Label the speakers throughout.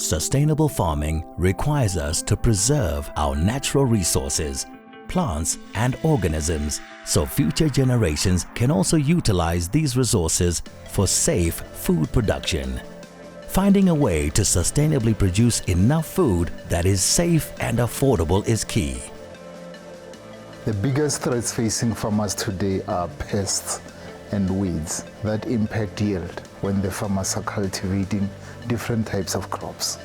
Speaker 1: Sustainable farming requires us to preserve our natural resources, plants and organisms, so future generations can also utilize these resources for safe food production. Finding a way to sustainably produce enough food that is safe and affordable is key.
Speaker 2: The biggest threats facing farmers today are pests and weeds that impact yield when the farmers are cultivating different types of crops.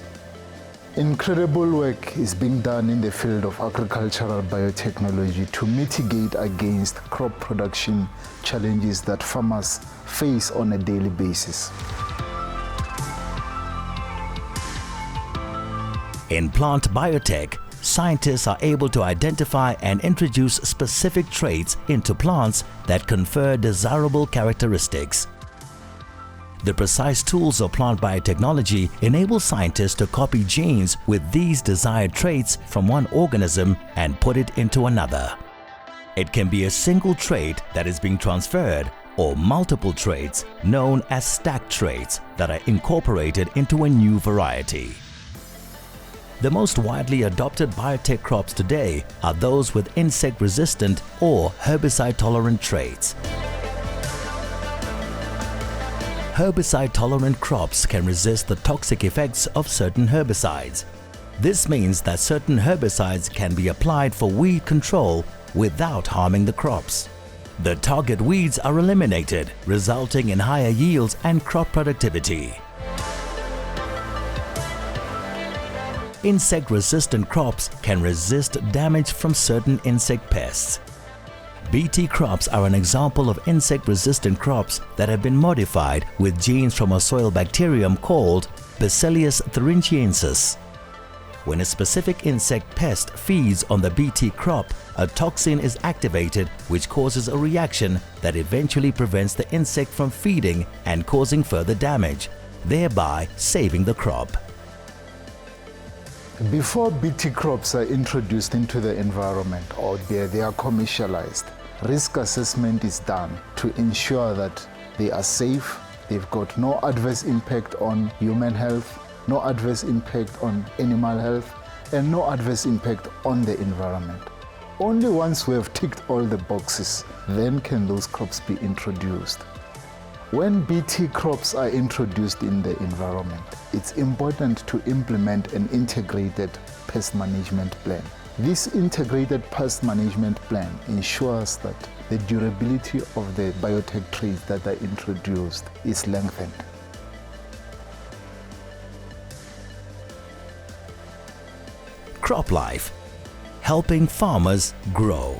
Speaker 2: Incredible work is being done in the field of agricultural biotechnology to mitigate against crop production challenges that farmers face on a daily basis.
Speaker 1: In plant biotech, scientists are able to identify and introduce specific traits into plants that confer desirable characteristics. The precise tools of plant biotechnology enable scientists to copy genes with these desired traits from one organism and put it into another. It can be a single trait that is being transferred or multiple traits known as stacked traits that are incorporated into a new variety. The most widely adopted biotech crops today are those with insect-resistant or herbicide-tolerant traits. Herbicide-tolerant crops can resist the toxic effects of certain herbicides. This means that certain herbicides can be applied for weed control without harming the crops. The target weeds are eliminated, resulting in higher yields and crop productivity. Insect-resistant crops can resist damage from certain insect pests. Bt crops are an example of insect-resistant crops that have been modified with genes from a soil bacterium called Bacillus thuringiensis. When a specific insect pest feeds on the Bt crop, a toxin is activated which causes a reaction that eventually prevents the insect from feeding and causing further damage, thereby saving the crop.
Speaker 2: Before Bt crops are introduced into the environment or they are commercialized, risk assessment is done to ensure that they are safe, they've got no adverse impact on human health, no adverse impact on animal health, and no adverse impact on the environment. Only once we have ticked all the boxes, then can those crops be introduced. When Bt crops are introduced in the environment, it's important to implement an integrated pest management plan. This integrated pest management plan ensures that the durability of the biotech traits that are introduced is lengthened.
Speaker 1: Crop life, helping farmers grow.